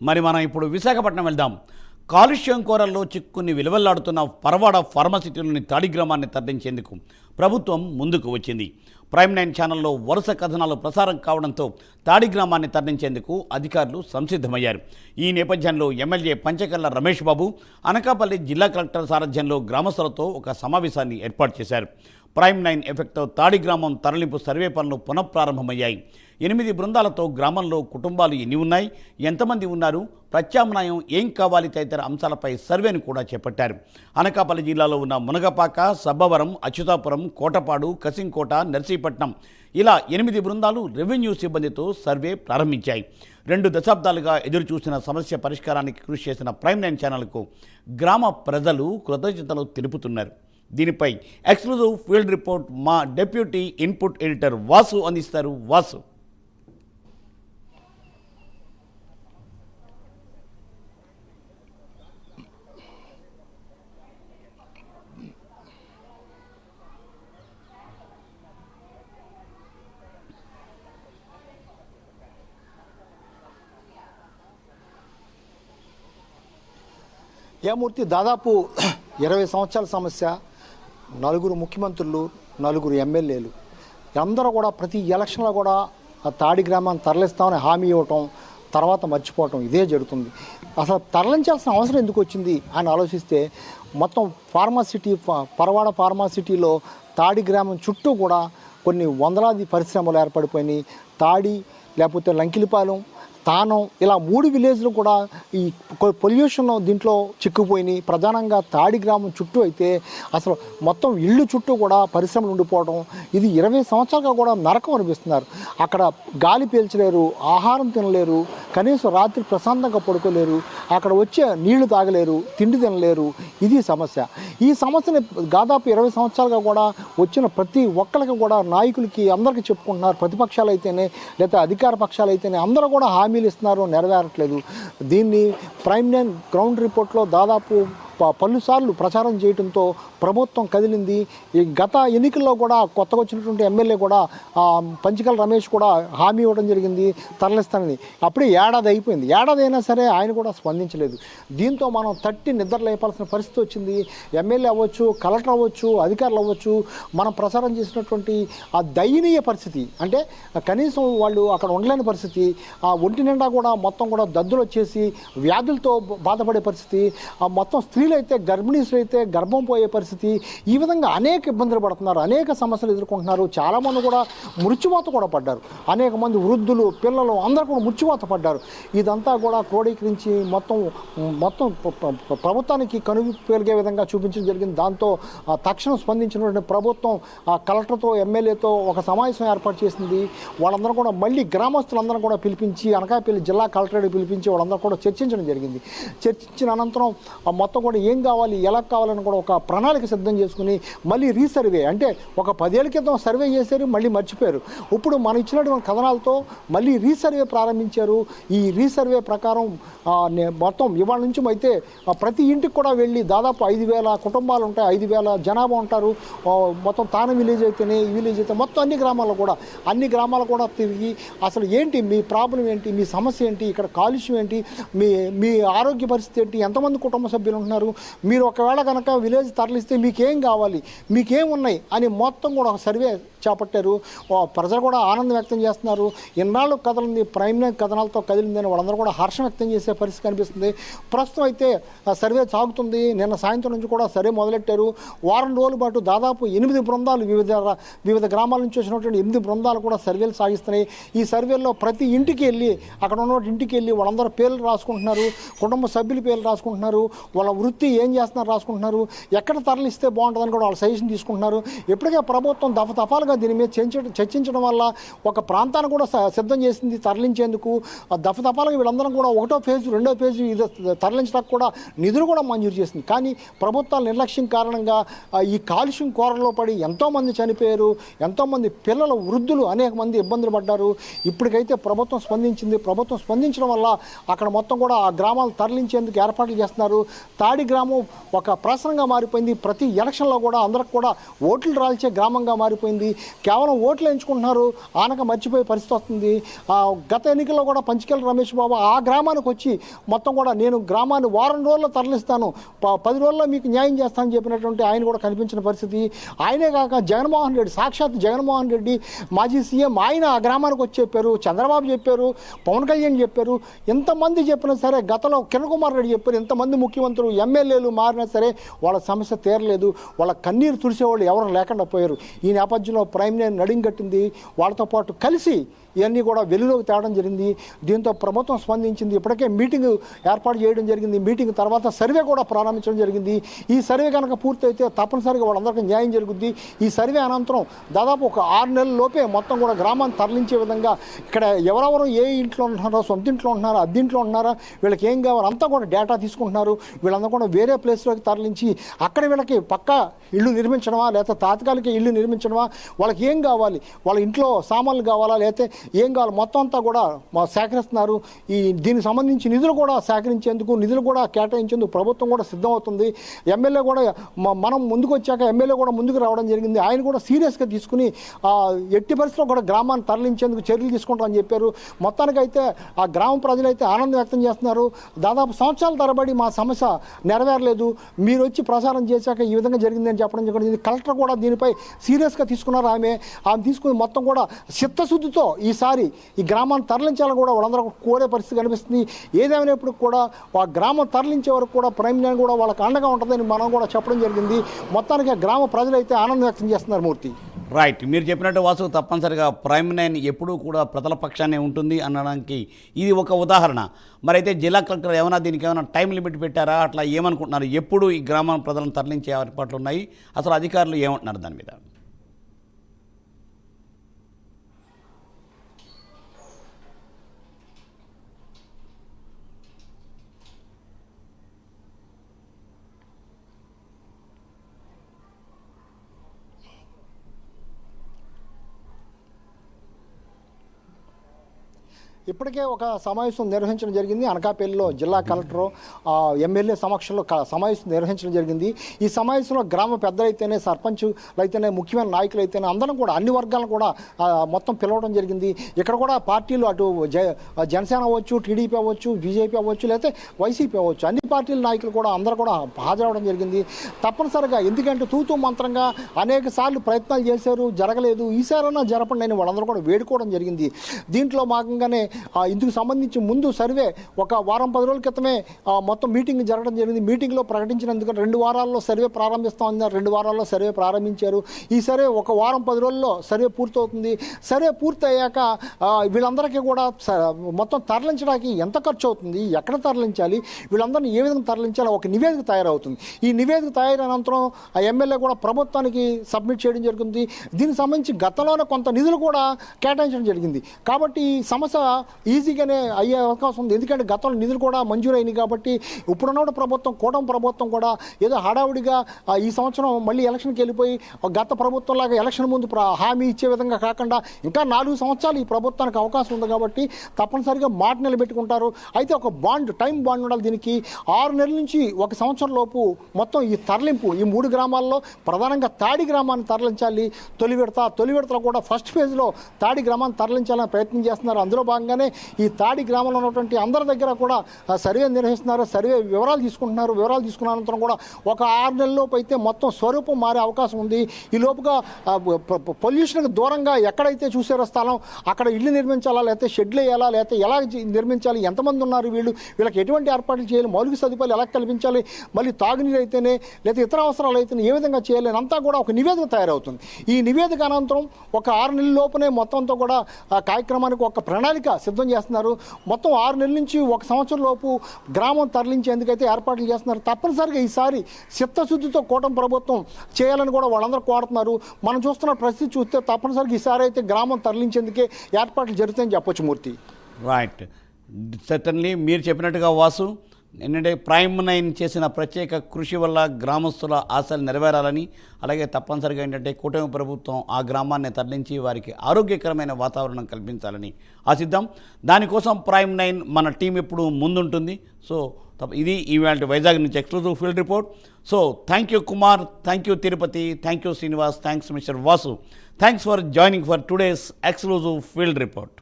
మరి మనం ఇప్పుడు విశాఖపట్నం వెళ్దాం. కాలుష్యం కోరల్లో చిక్కుని విలువల్లాడుతున్న పరవాడ ఫార్మాసిటీలోని తాడి గ్రామాన్ని తరలించేందుకు ప్రభుత్వం ముందుకు వచ్చింది. ప్రైమ్ 9 ఛానల్లో వరుస కథనాలు ప్రసారం కావడంతో తాడి గ్రామాన్ని తరలించేందుకు అధికారులు సంసిద్ధమయ్యారు. ఈ నేపథ్యంలో ఎమ్మెల్యే పంచకర్ల రమేష్ బాబు అనకాపల్లి జిల్లా కలెక్టర్ సారథ్యంలో గ్రామస్తులతో ఒక సమావేశాన్ని ఏర్పాటు చేశారు. ప్రైమ్ 9 ఎఫెక్ట్తో తాడి గ్రామం తరలింపు సర్వే పనులు పునఃప్రారంభమయ్యాయి. 8 బృందాలతో గ్రామంలో కుటుంబాలు ఎన్ని ఉన్నాయి, ఎంతమంది ఉన్నారు, ప్రత్యామ్నాయం ఏం కావాలి తదితర అంశాలపై సర్వేను కూడా చేపట్టారు. అనకాపల్లి జిల్లాలో ఉన్న మునగపాక, సబ్బవరం, అచ్యుతాపురం, కోటపాడు, కసింకోట, నర్సీపట్నం ఇలా 8 బృందాలు రెవెన్యూ సిబ్బందితో సర్వే ప్రారంభించాయి. 2 దశాబ్దాలుగా ఎదురుచూసిన సమస్య పరిష్కారానికి కృషి చేసిన ప్రైమ్ 9 ఛానల్కు గ్రామ ప్రజలు కృతజ్ఞతలు తెలుపుతున్నారు. దీనిపై ఎక్స్క్లూజివ్ ఫీల్డ్ రిపోర్ట్ మా డెప్యూటీ ఇన్పుట్ ఎడిటర్ వాసు అందిస్తారు. వాసు. మూర్తి దాదాపు 20 సంవత్సరాల సమస్య, 4 ముఖ్యమంత్రులు, 4 ఎమ్మెల్యేలు అందరూ కూడా ప్రతి ఎలక్షన్లో కూడా ఆ తాడి గ్రామాన్ని తరలిస్తామని హామీ ఇవ్వటం, తర్వాత మర్చిపోవటం ఇదే జరుగుతుంది. అసలు తరలించాల్సిన అవసరం ఎందుకు వచ్చింది అని ఆలోచిస్తే మొత్తం ఫార్మాసిటీ పరవాడ ఫార్మాసిటీలో తాడి గ్రామం చుట్టూ కూడా కొన్ని వందలాది పరిశ్రమలు ఏర్పడిపోయినాయి. తాడి లేకపోతే లంకిలిపాలెం, తానం ఇలా 3 విలేజ్లు కూడా ఈ పొల్యూషన్ దీంట్లో చిక్కుపోయినాయి. ప్రధానంగా తాడి గ్రామం చుట్టూ అయితే అసలు మొత్తం ఇళ్ళు చుట్టూ కూడా పరిశ్రమలు ఉండిపోవడం, ఇది 20 సంవత్సరాలుగా కూడా నరకం అనిపిస్తున్నారు. అక్కడ గాలి పీల్చలేరు, ఆహారం తినలేరు, కనీసం రాత్రి ప్రశాంతంగా పడుకోలేరు, అక్కడ వచ్చే నీళ్లు తాగలేరు, తిండి తినలేరు. ఇది సమస్య. ఈ సమస్యని దాదాపు 20 సంవత్సరాలుగా కూడా వచ్చిన ప్రతి ఒక్కరికి కూడా నాయకులకి అందరికీ చెప్పుకుంటున్నారు. ప్రతిపక్షాలు అయితేనే లేదా అధికార పక్షాలు అయితేనే అందరూ కూడా హామీలు ఇస్తున్నారు, నెరవేరట్లేదు. దీన్ని ప్రైమ్ 9 గ్రౌండ్ రిపోర్ట్లో దాదాపు పలుసార్లు ప్రచారం చేయడంతో ప్రభుత్వం కదిలింది. ఈ గత ఎన్నికల్లో కూడా కొత్తగా వచ్చినటువంటి ఎమ్మెల్యే కూడా పంచకర్ల రమేష్ కూడా హామీ ఇవ్వడం జరిగింది తరలిస్తానని. అప్పుడే ఏడాది అయిపోయింది. ఏడాది అయినా సరే ఆయన కూడా స్పందించలేదు. దీంతో మనం తట్టి నిద్ర లేపాల్సిన పరిస్థితి వచ్చింది. ఎమ్మెల్యే అవ్వచ్చు, కలెక్టర్ అవ్వచ్చు, అధికారులు అవ్వచ్చు, మనం ప్రచారం చేసినటువంటి ఆ దయనీయ పరిస్థితి అంటే కనీసం వాళ్ళు అక్కడ ఉండలేని పరిస్థితి. ఆ ఒంటి నిండా కూడా మొత్తం కూడా దద్దులు వచ్చేసి వ్యాధులతో బాధపడే పరిస్థితి, మొత్తం స్త్రీలు అయితే గర్భిణీలు అయితే గర్భం పోయే పరిస్థితి, ఈ విధంగా అనేక ఇబ్బందులు పడుతున్నారు, అనేక సమస్యలు ఎదుర్కొంటున్నారు. చాలామంది కూడా మృత్యువాత కూడా పడ్డారు. అనేక మంది వృద్ధులు, పిల్లలు అందరూ కూడా మృత్యువాత పడ్డారు. ఇదంతా కూడా క్రోడీకరించి మొత్తం ప్రభుత్వానికి కనుగొలిగే విధంగా చూపించడం జరిగింది. దాంతో తక్షణం స్పందించినటువంటి ప్రభుత్వం కలెక్టర్తో ఎమ్మెల్యేతో ఒక సమావేశం ఏర్పాటు చేసింది. వాళ్ళందరూ కూడా మళ్ళీ గ్రామస్తులందరూ కూడా పిలిపించి అనకాపల్లి జిల్లా కలెక్టరేట్ పిలిపించి వాళ్ళందరూ కూడా చర్చించడం జరిగింది. చర్చించిన అనంతరం మొత్తం కూడా ఏం కావాలి, ఎలా కావాలని కూడా ఒక ప్రణాళిక సిద్ధం చేసుకుని మళ్ళీ రీసర్వే అంటే ఒక 10 ఏళ్ల క్రితం సర్వే చేశారు, మళ్ళీ మర్చిపోయారు. ఇప్పుడు మనం ఇచ్చినటువంటి కథనాలతో మళ్ళీ రీసర్వే ప్రారంభించారు. ఈ రీసర్వే ప్రకారం మొత్తం ఇవాళ నుంచి అయితే ప్రతి ఇంటికి కూడా వెళ్ళి దాదాపు 5,000 కుటుంబాలు ఉంటాయి, 5,000 జనాభా ఉంటారు. మొత్తం తాన విలేజ్ అయితేనే, ఈ విలేజ్ అయితే మొత్తం అన్ని గ్రామాలు కూడా తిరిగి అసలు ఏంటి మీ ప్రాబ్లం ఏంటి, మీ సమస్య ఏంటి, ఇక్కడ కాలుష్యం ఏంటి, మీ ఆరోగ్య పరిస్థితి ఏంటి, ఎంతమంది కుటుంబ సభ్యులు ఉంటున్నారు, మీరు ఒకవేళ కనుక విలేజ్ తరలిస్తే మీకేం కావాలి, మీకేం ఉన్నాయి అని మొత్తం కూడా ఒక సర్వే చేపట్టారు. ప్రజలు కూడా ఆనందం వ్యక్తం చేస్తున్నారు. ఎన్నాళ్ళు కదలింది ప్రైమ్ 9 కథనాలతో కదిలిందని వాళ్ళందరూ కూడా హర్షం వ్యక్తం చేసే పరిస్థితి కనిపిస్తుంది. ప్రస్తుతం అయితే సర్వే సాగుతుంది. నిన్న సాయంత్రం నుంచి కూడా సర్వే మొదలెట్టారు. వారం రోజుల పాటు దాదాపు 8 బృందాలు వివిధ గ్రామాల నుంచి వచ్చినటువంటి 8 బృందాలు కూడా సర్వేలు సాగిస్తున్నాయి. ఈ సర్వేల్లో ప్రతి ఇంటికి వెళ్ళి అక్కడ ఉన్న ఇంటికి వెళ్ళి వాళ్ళందరూ పేర్లు రాసుకుంటున్నారు, కుటుంబ సభ్యుల పేర్లు రాసుకుంటున్నారు, వాళ్ళ వృత్తి ఏం చేస్తున్నారు రాసుకుంటున్నారు, ఎక్కడ తరలిస్తే బాగుంటుందని కూడా వాళ్ళు సజెషన్ తీసుకుంటున్నారు. ఎప్పటికే ప్రభుత్వం దఫదఫాలుగా దీని మీద చర్చించడం వల్ల ఒక ప్రాంతాన్ని కూడా సిద్ధం చేసింది తరలించేందుకు. దఫదఫాలుగా వీళ్ళందరం కూడా 1వ ఫేజ్ 2వ ఫేజ్ తరలించడానికి కూడా నిధులు కూడా మంజూరు చేసింది. కానీ ప్రభుత్వాల నిర్లక్ష్యం కారణంగా ఈ కాలుష్యం కోరలో పడి ఎంతోమంది చనిపోయారు, ఎంతోమంది పిల్లలు, వృద్ధులు అనేక మంది ఇబ్బందులు పడ్డారు. ఇప్పటికైతే ప్రభుత్వం స్పందించింది. ప్రభుత్వం స్పందించడం వల్ల అక్కడ మొత్తం కూడా ఆ గ్రామాలు తరలించేందుకు ఏర్పాట్లు చేస్తున్నారు. తాడి తాడి గ్రామం ఒక ప్రసరంగా మారిపోయింది. ప్రతి ఎలక్షన్లో కూడా అందరికి కూడా ఓట్లు రాల్చే గ్రామంగా మారిపోయింది. కేవలం ఓట్లు ఎంచుకుంటున్నారు, ఆనక మర్చిపోయే పరిస్థితి వస్తుంది. గత ఎన్నికల్లో కూడా పంచకెళ్ళ రమేష్ బాబు ఆ గ్రామానికి వచ్చి మొత్తం కూడా నేను గ్రామాన్ని వారం రోజుల్లో తరలిస్తాను, 10 రోజుల్లో మీకు న్యాయం చేస్తానని చెప్పినటువంటి ఆయన కూడా కనిపించిన పరిస్థితి. ఆయనే కాక జగన్మోహన్ రెడ్డి, సాక్షాత్ జగన్మోహన్ రెడ్డి మాజీ సీఎం, ఆయన ఆ గ్రామానికి వచ్చి చెప్పారు, చంద్రబాబు చెప్పారు, పవన్ కళ్యాణ్ చెప్పారు. ఎంతమంది చెప్పినా సరే, గతంలో కిరణ్ కుమార్ రెడ్డి చెప్పారు, ఎంతమంది ముఖ్యమంత్రులు ఎమ్మెల్యేలు మారినా సరే వాళ్ళ సమస్య తీరలేదు, వాళ్ళ కన్నీరు తుడిసేవాళ్ళు ఎవరు లేకుండా పోయారు. ఈ నేపథ్యంలో ప్రైమ్ లైన్ నడింగట్టింది. వాళ్ళతో పాటు కలిసి ఇవన్నీ కూడా వెలుగులోకి తేవడం జరిగింది. దీంతో ప్రభుత్వం స్పందించింది. ఇప్పటికే మీటింగ్ ఏర్పాటు చేయడం జరిగింది. మీటింగ్ తర్వాత సర్వే కూడా ప్రారంభించడం జరిగింది. ఈ సర్వే కనుక పూర్తయితే తప్పనిసరిగా వాళ్ళందరికీ న్యాయం జరుగుద్ది. ఈ సర్వే అనంతరం దాదాపు ఒక 6 నెలల లోపే మొత్తం కూడా గ్రామాన్ని తరలించే విధంగా ఇక్కడ ఎవరెవరు ఏ ఇంట్లో ఉంటున్నారో, సొంత ఇంట్లో ఉంటున్నారో, అద్దెంట్లో ఉంటున్నారా, వీళ్ళకి ఏం కావాలో అంతా కూడా డేటా తీసుకుంటున్నారు. వీళ్ళందరూ కూడా వేరే ప్లేస్లోకి తరలించి అక్కడ వీళ్ళకి పక్కా ఇల్లు నిర్మించడమా, లేకపోతే తాత్కాలిక ఇల్లు నిర్మించడమా, వాళ్ళకి ఏం కావాలి, వాళ్ళ ఇంట్లో సామాన్లు కావాలా, లేకపోతే ఏం కావాలి, మొత్తం అంతా కూడా సేకరిస్తున్నారు. దీనికి సంబంధించి నిధులు కూడా సేకరించేందుకు, నిధులు కూడా కేటాయించేందుకు ప్రభుత్వం కూడా సిద్ధమవుతుంది. ఎమ్మెల్యే కూడా మనం ముందుకు వచ్చాక ఎమ్మెల్యే కూడా ముందుకు రావడం జరిగింది. ఆయన కూడా సీరియస్గా తీసుకుని ఎట్టి పరిస్థితుల్లో కూడా గ్రామాన్ని తరలించేందుకు చర్యలు తీసుకుంటామని చెప్పారు. మొత్తానికైతే ఆ గ్రామ ప్రజలైతే ఆనందం వ్యక్తం చేస్తున్నారు. దాదాపు సంవత్సరాల తరబడి మా సమస్య నెరవేరలేదు, మీరు వచ్చి ప్రసారం చేశాక ఈ విధంగా జరిగిందని చెప్పడం జరిగింది. కలెక్టర్ కూడా దీనిపై సీరియస్గా తీసుకున్నారు. ఆమె తీసుకుని మొత్తం కూడా చిత్తశుద్ధితో ఈసారి ఈ గ్రామాన్ని తరలించాలని కూడా వాళ్ళందరూ కోరే పరిస్థితి కనిపిస్తుంది. ఏదేమైనప్పుడు కూడా ఆ గ్రామం తరలించే వరకు కూడా ప్రైమ్ లైన్ కూడా వాళ్ళకి అండగా ఉంటుందని మనం కూడా చెప్పడం జరిగింది. మొత్తానికి ఆ గ్రామ ప్రజలైతే ఆనందం వ్యక్తం చేస్తున్నారు. మూర్తి, రైట్, మీరు చెప్పినట్టు వాసు, తప్పనిసరిగా ప్రైమ్ లైన్ ఎప్పుడూ కూడా ప్రజల పక్షానే ఉంటుంది అనడానికి ఇది ఒక ఉదాహరణ. మరైతే జిల్లా కలెక్టర్ ఏమైనా దీనికి ఏమైనా టైం లిమిట్ పెట్టారా, అట్లా ఏమనుకుంటున్నారు? ఎప్పుడు ఈ గ్రామం ప్రజలను తరలించే ఏర్పాట్లు ఉన్నాయి, అసలు అధికారులు ఏమంటున్నారు దాని మీద? ఇప్పటికే ఒక సమావేశం నిర్వహించడం జరిగింది. అనకాపల్లిలో జిల్లా కలెక్టర్ ఎమ్మెల్యే సమక్షంలో సమావేశం నిర్వహించడం జరిగింది. ఈ సమావేశంలో గ్రామ పెద్దలైతేనే, సర్పంచులు అయితేనే, ముఖ్యమైన నాయకులు అయితేనే అందరం కూడా అన్ని వర్గాలను కూడా మొత్తం పిలవడం జరిగింది. ఇక్కడ కూడా పార్టీలు అటు జనసేన అవ్వచ్చు, టీడీపీ అవ్వచ్చు, బీజేపీ అవ్వచ్చు, లేకపోతే వైసీపీ అవ్వచ్చు, అన్ని పార్టీల నాయకులు కూడా అందరూ కూడా హాజరవడం జరిగింది. తప్పనిసరిగా, ఎందుకంటే తూతూ మంత్రంగా అనేక సార్లు ప్రయత్నాలు చేశారు, జరగలేదు. ఈసారైనా జరపండి అని వాళ్ళందరూ కూడా వేడుకోవడం జరిగింది. దీంట్లో భాగంగానే ఇందుకు సంబంధించి ముందు సర్వే ఒక వారం 10 రోజుల క్రితమే మొత్తం మీటింగ్ జరగడం జరిగింది. మీటింగ్లో ప్రకటించినందుకు 2 వారాల్లో సర్వే ప్రారంభిస్తామన్నారు. 2 వారాల్లో సర్వే ప్రారంభించారు. ఈ సర్వే ఒక వారం 10 రోజుల్లో సర్వే పూర్తవుతుంది. సర్వే పూర్తయ్యాక వీళ్ళందరికీ కూడా మొత్తం తరలించడానికి ఎంత ఖర్చు అవుతుంది, ఎక్కడ తరలించాలి, వీళ్ళందరినీ ఏ విధంగా తరలించాలో ఒక నివేదిక తయారవుతుంది. ఈ నివేదిక తయారైనంతరం ఆ ఎమ్మెల్యే కూడా ప్రభుత్వానికి సబ్మిట్ చేయడం జరుగుతుంది. దీనికి సంబంధించి గతంలోనే కొంత నిధులు కూడా కేటాయించడం జరిగింది. కాబట్టి ఈ సమస్య ఈజీగానే అయ్యే అవకాశం ఉంది. ఎందుకంటే గతంలో నిధులు కూడా మంజూరైనవి. కాబట్టి ఇప్పుడున్న ప్రభుత్వం, కూటమి ప్రభుత్వం కూడా ఏదో హడావుడిగా ఈ సంవత్సరం మళ్ళీ ఎలక్షన్కి వెళ్ళిపోయి గత ప్రభుత్వంలాగా ఎలక్షన్ ముందు హామీ ఇచ్చే విధంగా కాకుండా ఇంకా 4 సంవత్సరాలు ఈ ప్రభుత్వానికి అవకాశం ఉంది. కాబట్టి తప్పనిసరిగా మాట నిలబెట్టుకుంటారు. అయితే ఒక టైం బాండ్ ఉండాలి. దీనికి 6 నెలల నుంచి 1 సంవత్సరం లోపు మొత్తం ఈ తరలింపు ఈ 3 గ్రామాల్లో ప్రధానంగా తాడి గ్రామాన్ని తరలించాలి. తొలి విడతలో కూడా ఫస్ట్ ఫేజ్లో తాడి గ్రామాన్ని తరలించాలని ప్రయత్నం చేస్తున్నారు. అందులో భాగంగానే ఈ తాడి గ్రామంలో ఉన్నటువంటి అందరి దగ్గర కూడా సర్వే నిర్వహిస్తున్నారు. సర్వే వివరాలు తీసుకుంటున్నారు. వివరాలు తీసుకున్న అనంతరం కూడా ఒక 6 నెలల లోపు అయితే మొత్తం స్వరూపం మారే అవకాశం ఉంది. ఈ లోపుగా పొల్యూషన్కి దూరంగా ఎక్కడైతే చూసారో స్థలం అక్కడ ఇల్లు నిర్మించాలా, లేకపోతే షెడ్లు వేయాలా, లేకపోతే ఎలా నిర్మించాలి, ఎంతమంది ఉన్నారు, వీళ్ళకి ఎటువంటి ఏర్పాట్లు చేయాలి, మౌలిక సదుపాయాలు ఎలా కల్పించాలి, మళ్ళీ తాగునీరు అయితేనే లేదా ఇతర అవసరాలు అయితేనే ఏ విధంగా చేయాలి అంతా కూడా ఒక నివేదిక తయారవుతుంది. ఈ నివేదిక అనంతరం ఒక 6 నెలల లోపునే మొత్తంతో కూడా ఆ కార్యక్రమానికి ఒక ప్రణాళిక సిద్ధం చేస్తున్నారు. మొత్తం 6 నెలల నుంచి 1 సంవత్సరం లోపు గ్రామం తరలించేందుకైతే ఏర్పాట్లు చేస్తున్నారు. తప్పనిసరిగా ఈసారి చిత్తశుద్ధితో కూటమి ప్రభుత్వం చేయాలని కూడా వాళ్ళందరూ కోరుతున్నారు. మనం చూస్తున్న పరిస్థితి చూస్తే తప్పనిసరిగా ఈసారి అయితే గ్రామం తరలించేందుకే ఏర్పాట్లు జరుగుతాయని చెప్పొచ్చు. మూర్తి, రైట్, సర్టన్లీ మీరు చెప్పినట్టుగా వాసు, నిన్నటి ప్రైమ్ 9 చేసిన ప్రత్యేక కృషి వల్ల గ్రామస్తుల ఆశలు నెరవేరాలని, అలాగే తప్పనిసరిగా ఏంటంటే కూటమి ప్రభుత్వం ఆ గ్రామాన్ని తరలించి వారికి ఆరోగ్యకరమైన వాతావరణం కల్పించాలని ఆశిద్దాం. దానికోసం ప్రైమ్ 9 మన టీం ఎప్పుడు ముందుంటుంది. సో ఇది ఇవాళ వైజాగ్ నుంచి exclusive field report. So thank you Kumar, thank you Tirupati, thank you Srinivas, thanks mister Vasu, thanks for joining for today's exclusive field report.